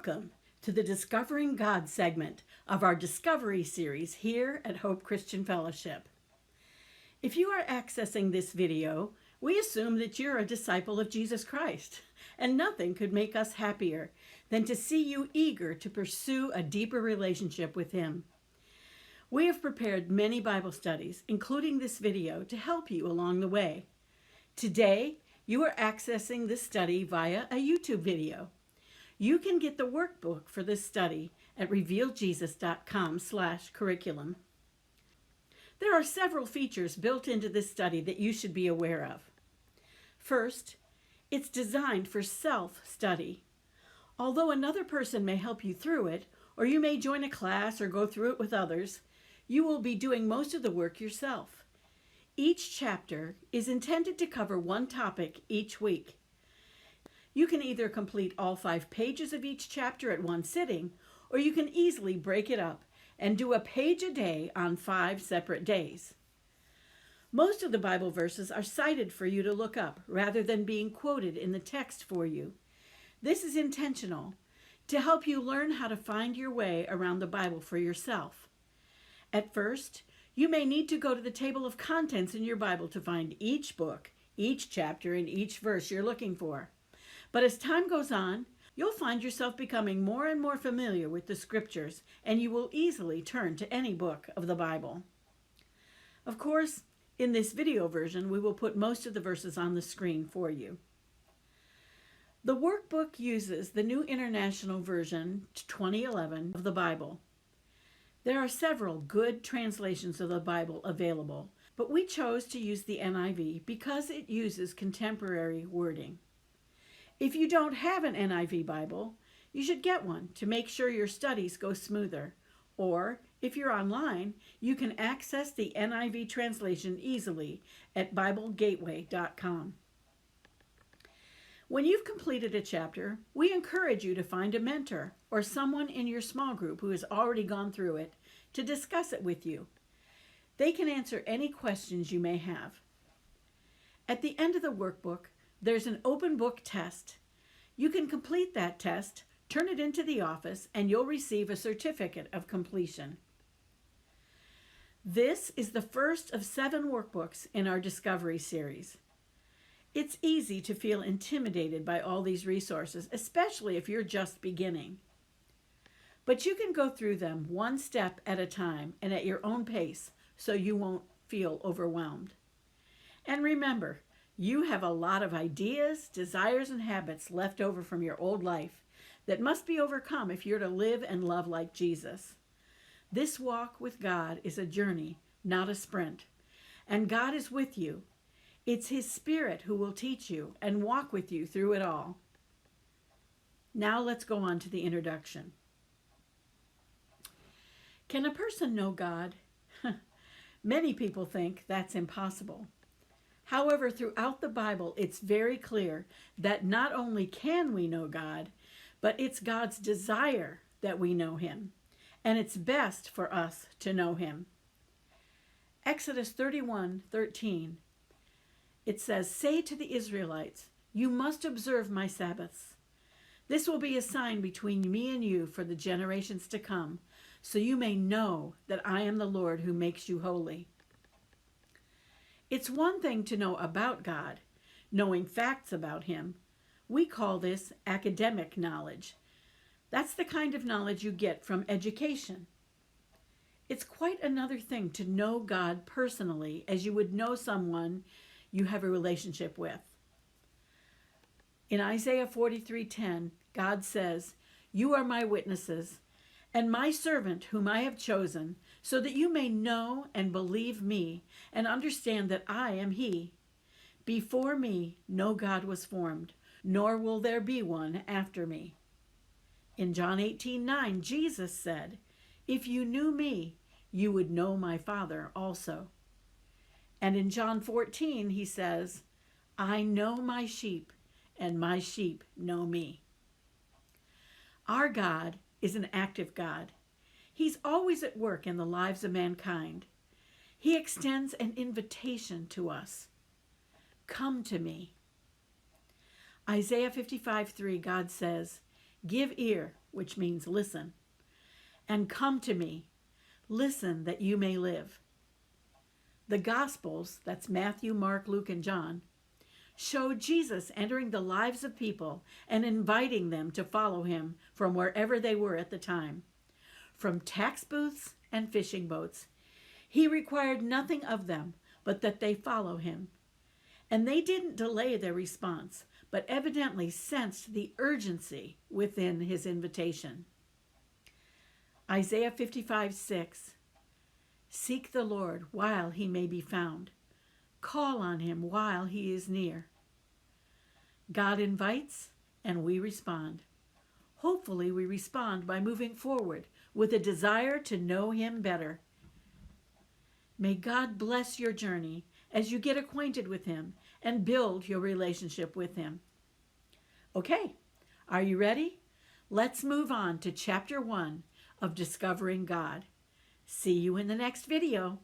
Welcome to the Discovering God segment of our Discovery series here at Hope Christian Fellowship. If you are accessing this video, we assume that you're a disciple of Jesus Christ, and nothing could make us happier than to see you eager to pursue a deeper relationship with Him. We have prepared many Bible studies, including this video, to help you along the way. Today, you are accessing this study via a YouTube video. You can get the workbook for this study at revealedjesus.com/curriculum. There are several features built into this study that you should be aware of. First, it's designed for self-study. Although another person may help you through it, or you may join a class or go through it with others, you will be doing most of the work yourself. Each chapter is intended to cover one topic each week. You can either complete all 5 pages of each chapter at one sitting, or you can easily break it up and do a page a day on 5 separate days. Most of the Bible verses are cited for you to look up rather than being quoted in the text for you. This is intentional to help you learn how to find your way around the Bible for yourself. At first, you may need to go to the table of contents in your Bible to find each book, each chapter, and each verse you're looking for. But as time goes on, you'll find yourself becoming more and more familiar with the scriptures, and you will easily turn to any book of the Bible. Of course, in this video version, we will put most of the verses on the screen for you. The workbook uses the New International Version 2011 of the Bible. There are several good translations of the Bible available, but we chose to use the NIV because it uses contemporary wording. If you don't have an NIV Bible, you should get one to make sure your studies go smoother. Or, if you're online, you can access the NIV translation easily at BibleGateway.com. When you've completed a chapter, we encourage you to find a mentor or someone in your small group who has already gone through it to discuss it with you. They can answer any questions you may have. At the end of the workbook, there's an open book test. You can complete that test, turn it into the office, and you'll receive a certificate of completion. This is the first of 7 workbooks in our Discovery series. It's easy to feel intimidated by all these resources, especially if you're just beginning. But you can go through them one step at a time and at your own pace so you won't feel overwhelmed. And remember, you have a lot of ideas, desires, and habits left over from your old life that must be overcome if you're to live and love like Jesus. This walk with God is a journey, not a sprint. And God is with you. It's His Spirit who will teach you and walk with you through it all. Now let's go on to the introduction. Can a person know God? Many people think that's impossible. However, throughout the Bible, it's very clear that not only can we know God, but it's God's desire that we know Him, and it's best for us to know Him. Exodus 31:13, it says, "Say to the Israelites, you must observe my Sabbaths. This will be a sign between me and you for the generations to come, so you may know that I am the Lord who makes you holy." It's one thing to know about God, knowing facts about Him. We call this academic knowledge. That's the kind of knowledge you get from education. It's quite another thing to know God personally, as you would know someone you have a relationship with. In Isaiah 43:10, God says, "You are my witnesses, and my servant whom I have chosen, so that you may know and believe me and understand that I am He. Before me no God was formed, nor will there be one after me." In John 18:9, Jesus said, "If you knew me, you would know my Father also." And in John 14, He says, "I know my sheep, and my sheep know me." Our God is an active God. He's always at work in the lives of mankind. He extends an invitation to us. Come to me. Isaiah 55:3, God says, "Give ear, which means listen, and come to me. Listen that you may live. The Gospels, that's Matthew, Mark, Luke, and John, show Jesus entering the lives of people and inviting them to follow him from wherever they were at the time. From tax booths and fishing boats, he required nothing of them but that they follow him. And they didn't delay their response, but evidently sensed the urgency within his invitation. Isaiah 55:6. Seek the Lord while he may be found. Call on him while he is near. God invites and we respond. Hopefully we respond by moving forward with a desire to know him better. May God bless your journey as you get acquainted with him and build your relationship with him. Okay, are you ready? Let's move on to chapter 1 of Discovering God. See you in the next video.